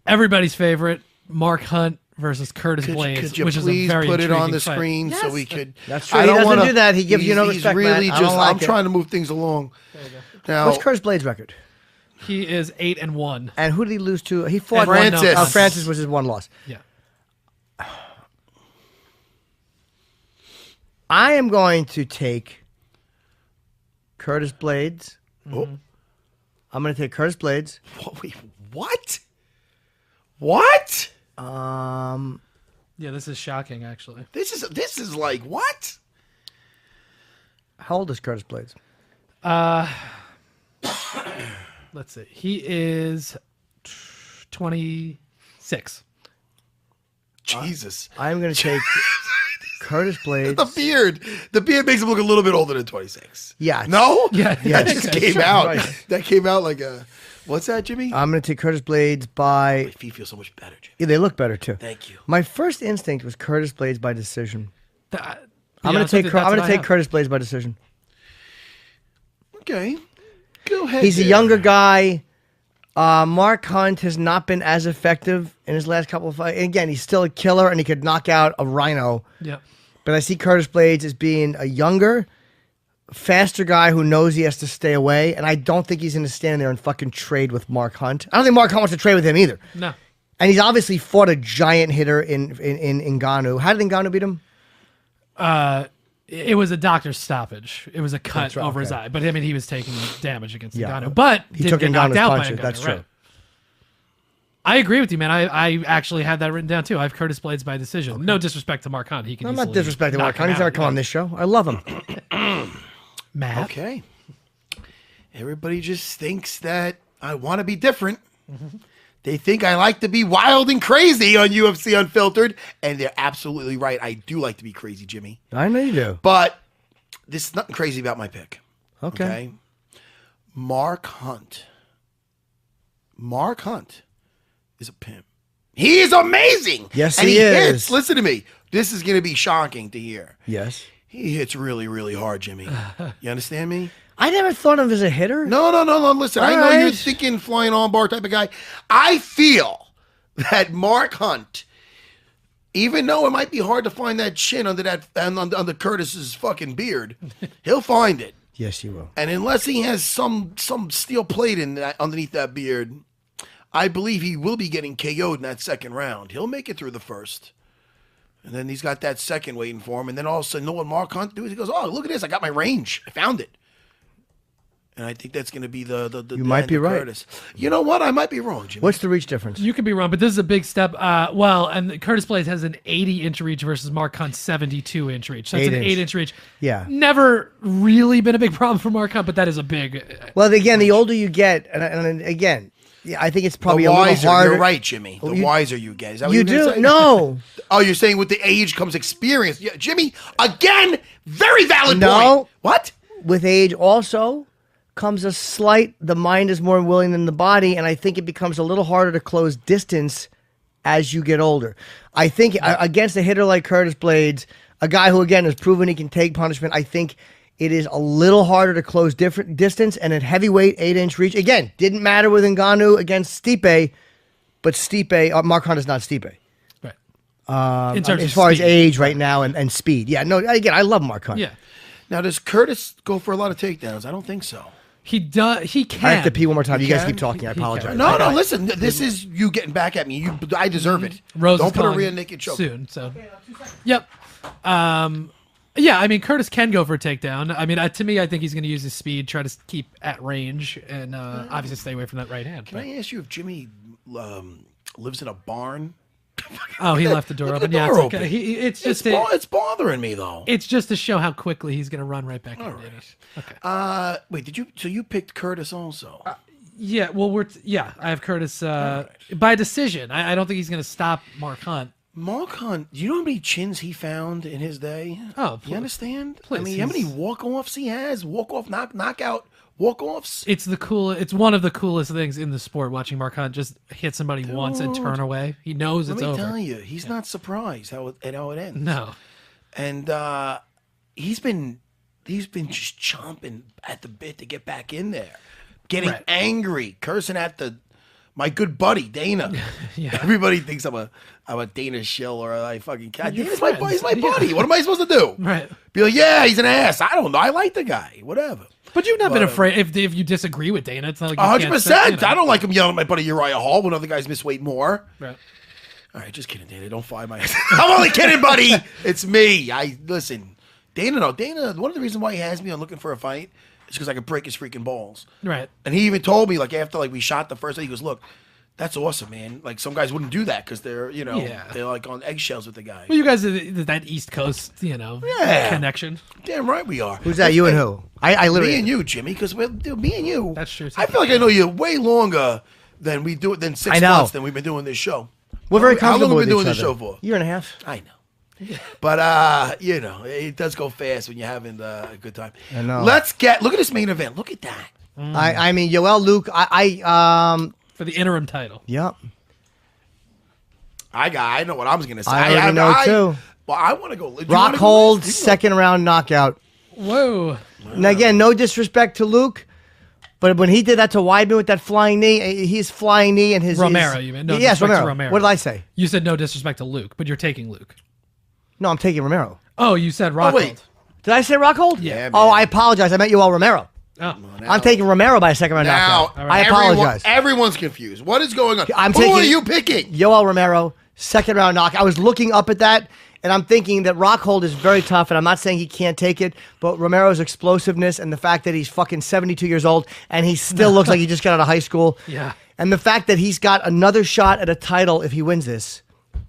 Everybody's favorite, Mark Hunt versus Curtis Blaydes, Could you which please is a very put it on the fight. screen Yes. so we could? That's true. He doesn't do that. He gives you no respect, really man. I don't like I'm it. trying to move things along. Now, What's Curtis Blaydes' record? He is 8-1. And who did he lose to? He fought Francis. Francis was his one loss. Yeah. I am going to take Curtis Blaydes. Oh. I'm going to take Curtis Blaydes. Wait, what? What? Yeah, this is shocking, actually. This is like what? How old is Curtis Blaydes? Let's see. He is 26. Jesus. I'm going to take Curtis Blaydes. The beard makes him look a little bit older than 26. Yeah. No? Yeah. That just came Sure. out. Right. That came out like a. What's that, Jimmy? I'm going to take Curtis Blaydes by. My feet feel so much better, Jimmy. Yeah, they look better too. Thank you. My first instinct was Curtis Blaydes by decision. I'm I'm going to take Curtis Blaydes by decision. Okay. Go ahead. He's a younger guy. Mark Hunt has not been as effective in his last couple of fights. And again, he's still a killer, and he could knock out a rhino. Yeah. But I see Curtis Blaydes as being a younger, faster guy who knows he has to stay away. And I don't think he's going to stand there and fucking trade with Mark Hunt. I don't think Mark Hunt wants to trade with him either. No. And he's obviously fought a giant hitter in Ngannou. How did Ngannou beat him? It was a doctor's stoppage. It was a cut right, over his okay. eye. But I mean, he was taking damage against Yeah. Ngannou. But He didn't took get knocked Ngannou's out punches. by Ngannou. That's true. Right. I agree with you, man. I actually had that written down too. I have Curtis Blaydes by decision. Okay. No disrespect to Mark Hunt. He can. I'm not easily disrespecting knock Mark Hunt. him He's never out. come on this show. I love him. Matt. Okay. Everybody just thinks that I want to be different. Mm-hmm. They think I like to be wild and crazy on UFC Unfiltered, and they're absolutely right. I do like to be crazy, Jimmy. I know you do. But this is nothing crazy about my pick. Okay. Mark Hunt. Mark Hunt is a pimp. He is amazing. Yes, and he hits. is. Listen to me. This is going to be shocking to hear. Yes. He hits really, really hard, Jimmy. You understand me? I never thought of him as a hitter. No. Listen, I know you're thinking flying on bar type of guy. I feel that Mark Hunt, even though it might be hard to find that chin under that under Curtis's fucking beard, he'll find it. Yes, he will. And unless he has some steel plate in that, underneath that beard, I believe he will be getting KO'd in that second round. He'll make it through the first. And then he's got that second waiting for him. And then all of a sudden, you know what Mark Hunt does? He goes, oh, look at this. I got my range. I found it. And I think that's going to be the You might be right. Curtis. You know what? I might be wrong, Jimmy. What's the reach difference? You could be wrong, but this is a big step. And Curtis Blaydes has an 80-inch reach versus Mark Hunt's 72-inch reach. So that's an 8-inch reach. Yeah. Never really been a big problem for Mark Hunt, but that is a big. Well, again, the older you get, and again, yeah, I think it's probably the a little wiser, harder. You're right, Jimmy. The wiser you get. Is that what You you're gonna do? say? No. Oh, you're saying with the age comes experience. Yeah, Jimmy, again, very valid No. point. What? With age also comes the mind is more willing than the body, and I think it becomes a little harder to close distance as you get older. I think against a hitter like Curtis Blaydes, a guy who, again, has proven he can take punishment, I think it is a little harder to close different distance, and at heavyweight, 8-inch reach, again, didn't matter with Ngannou against Stipe, but Stipe, Mark Hunt is not Stipe. Right. In terms As of far as speed. age right now and speed. Yeah, no, again, I love Mark Hunt. Yeah. Now, does Curtis go for a lot of takedowns? I don't think so. He does. He can. I have to pee one more time. You guys can? keep talking. I He apologize. can. No, listen. This is you getting back at me. I deserve it. Rose Don't is put a calling rear naked choke. soon. So, yep. Yeah, I mean, Curtis can go for a takedown. I mean, to me, I think he's going to use his speed, try to keep at range, and obviously stay away from that right hand. Can I ask you if Jimmy lives in a barn? Oh, he left the door open. Yeah, door it's okay. open. It's just It's bothering me though. it's just to show how quickly he's going to run right back in. right. Okay. Wait, did you? So you picked Curtis also? Yeah. Well, I have Curtis by decision. I don't think he's going to stop Mark Hunt. Mark Hunt, do you know how many chins he found in his day? Oh, you understand? please, I mean, how many walk-offs he has? Walk-off, knockout, walk-offs? It's it's one of the coolest things in the sport. Watching Mark Hunt just hit somebody once and turn away. He knows it's Let me over. tell you, he's not surprised how it ends. No. And he's been just chomping at the bit to get back in there, getting Right. angry, cursing at the My good buddy Dana. Yeah. Everybody thinks I'm a Dana shill or I fucking cat. You're He's my friends. buddy. What am I supposed to do? Right. Be like, yeah, he's an ass. I don't know. I like the guy. Whatever. But you've not been afraid if you disagree with Dana. It's not like you can't 100%. say, you know. I don't like him yelling at my buddy Uriah Hall when other guys miss weight more. Right. All right, just kidding, Dana. Don't fire my ass. I'm only kidding, buddy. It's me. Listen. Dana, one of the reasons why he has me on looking for a fight is because I could break his freaking balls. Right. And he even told me, like, after like we shot the first day, he goes, look, that's awesome, man. Like, some guys wouldn't do that because they're, they're like on eggshells with the guy. Well, you guys are that East Coast, connection. Damn right we are. Who's that? You and who? I literally. Me and you, Jimmy, because me and you. That's true, too. I feel like I know you way longer than we do it than 6 months than we've been doing this show. We're very How long comfortable have we been with doing each this other. show for? Year and a half. I know. But, it does go fast when you're having a good time. I know. Look at this main event. Look at that. I mean, Yoel, Luke, For the interim title. Yep. I know what I was going to say. I already know, too. Well, I want to go. Rockhold, second round knockout. Whoa. Now, again, no disrespect to Luke, but when he did that to Weidman with that flying knee, his flying knee and his... Romero, you mean? No yes, disrespect to Romero. Romero. What did I say? You said no disrespect to Luke, but you're taking Luke. No, I'm taking Romero. Oh, you said Rockhold. wait. Did I say Rockhold? Yeah, Oh, man. I apologize. I meant Yoel Romero. Oh. I'm taking Romero by a second round Now, knockout. I apologize. Everyone's confused. What is going on? I'm Who taking- are you picking? Yoel Romero, second round knockout. I was looking up at that, and I'm thinking that Rockhold is very tough, and I'm not saying he can't take it, but Romero's explosiveness and the fact that he's fucking 72 years old and he still looks like he just got out of high school. Yeah. And the fact that he's got another shot at a title if he wins this,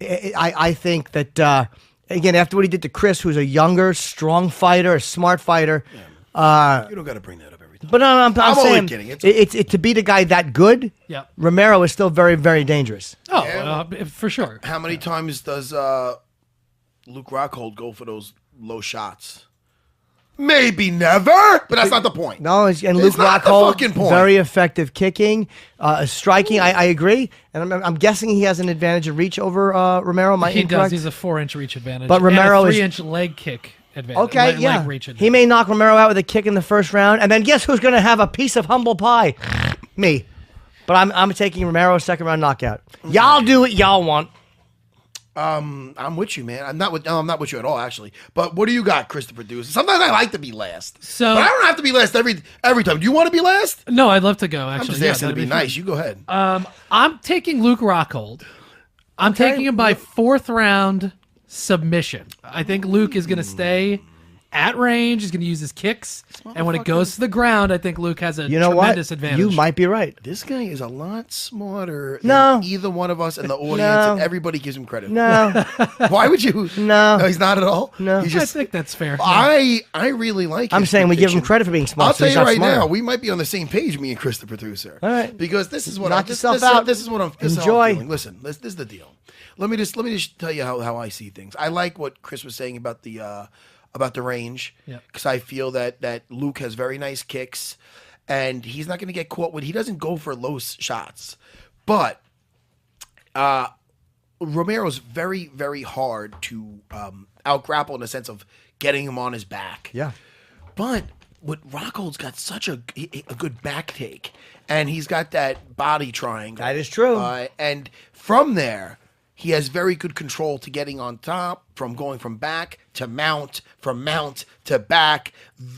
I think that, again, after what he did to Chris, who's a younger, strong fighter, a smart fighter. You don't got to bring that up every time. But no, I'm only saying kidding. It's to beat a guy that good. Yeah. Romero is still very, very dangerous. Oh, Yeah. for sure. How many times does Luke Rockhold go for those low shots? Maybe never, but that's not the point. No, and Luke not the Rockhold, fucking point. very effective kicking, striking. I agree, and I'm guessing he has an advantage of reach over Romero. Am I He incorrect? does. He's a 4-inch reach advantage. But Romero and is- a 3-inch leg kick advantage. Okay, leg yeah. reach advantage. He may knock Romero out with a kick in the first round, and then guess who's going to have a piece of humble pie? Me. But I'm taking Romero second round knockout. Y'all do what y'all want. I'm with you, man. I'm not with you at all, actually. But what do you got, Chris, the producer? Sometimes I like to be last. So- but I don't have to be last every time. Do you want to be last? No, I'd love to go, I'm actually. just asking to that'd be fun. nice. You go ahead. I'm taking Luke Rockhold. I'm taking him by 4th round submission. I think Luke is going to stay at range. He's going to use his kicks. And when it goes to the ground, I think Luke has a You know what? tremendous advantage. You might be right. This guy is a lot smarter No. than either one of us in the audience, No. and everybody gives him credit. No, Why would you? No. he's not at all. No. He's I just. think that's fair. I really like. I'm his saying we give him prediction. credit for being smart. I'll so tell he's you not right smarter. now, we might be on the same page, me and Chris, the producer. All right. Because this is what Knock I'm. This, yourself this, out. This is what I'm. This is how Enjoy. I'm feeling. Listen, this is the deal. Let me just tell you how I see things. I like what Chris was saying about the range. Yep. Because I feel that Luke has very nice kicks, and he's not going to get caught when he doesn't go for low shots, but. Romero's very, very hard to out-grapple in the sense of getting him on his back. Yeah. But Rockhold's got such a good back take, and he's got that body triangle. That is true. And from there, he has very good control to getting on top, from going from back to mount, from mount to back.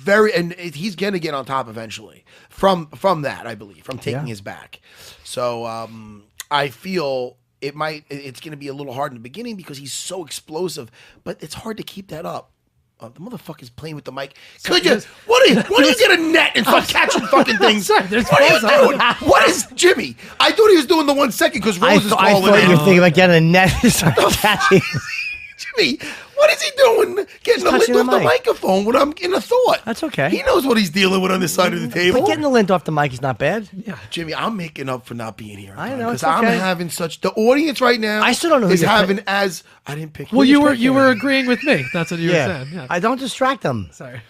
And he's going to get on top eventually. From that, I believe, from taking his back. So I feel it's going to be a little hard in the beginning because he's so explosive, but it's hard to keep that up. The motherfucker's playing with the mic. Could you? Why don't you get a net and start catching fucking things? Sorry, there's What are you balls doing? What is Jimmy? I thought he was doing the 1 second because I Rose is thought calling you in. were thinking about getting a net and start catching. Jimmy, what is he doing? Getting the lint touching the off the mic. microphone when I'm in a thought. That's okay. He knows what he's dealing with on this side of the table. But getting the lint off the mic is not bad. yeah. Jimmy, I'm making up for not being here. I know, because it's okay. I'm having such the audience right now. I still don't know who is you're having picking. as I didn't pick. Well, you. you were agreeing with me. That's what you were saying. Yeah. I don't distract them. Sorry.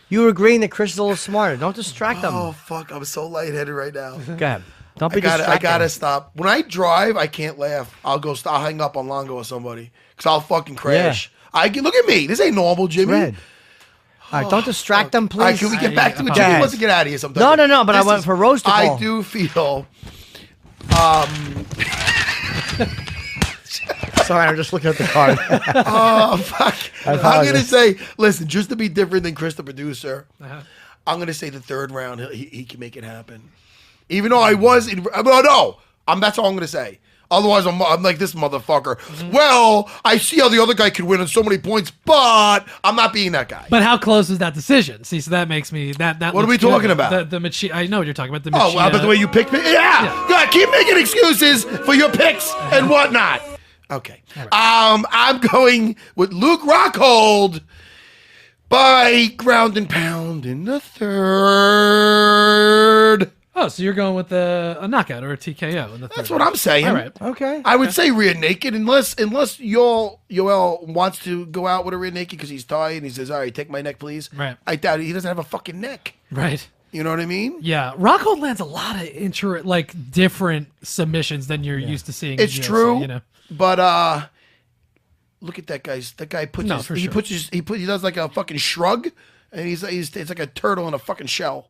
You were agreeing that Chris is a little smarter. Don't distract them. Oh fuck! I'm so lightheaded right now. Go ahead. Don't be I distracted. gotta stop. When I drive, I can't laugh. I'll hang up on Longo or somebody because I'll fucking crash. Look at me. This ain't normal, Jimmy. Red. All right, don't distract them, please. All right, can we get back to it? Go Jimmy ahead. wants to get out of here sometimes. No, but I went for Rose to I call. do feel Sorry, I'm just looking at the card. Oh, fuck. I'm apologize. going to say, listen, just to be different than Chris, the producer, I'm going to say the third round, he can make it happen. Even though I was in, no, that's all I'm going to say. Otherwise, I'm like this motherfucker. Well, I see how the other guy could win on so many points, but I'm not being that guy. But how close is that decision? See, so that makes me that. What are we talking about? The Machida. I know what you're talking about. The Oh, Machida. well, but the way you picked me, yeah. God, keep making excuses for your picks and whatnot. Okay, right. I'm going with Luke Rockhold by ground and pound in the third. Oh, so you're going with a knockout or a TKO in the third. That's what I'm saying. All right. Okay. I would say rear naked unless Yoel wants to go out with a rear naked because he's tired and he says, all right, take my neck, please. Right. I doubt it. He doesn't have a fucking neck. Right. You know what I mean? Yeah. Rockhold lands a lot of different submissions than you're used to seeing. It's in UFC, true. You know? But look at that guy. That guy puts No, his, for he sure. puts his, he does like a fucking shrug and it's like a turtle in a fucking shell.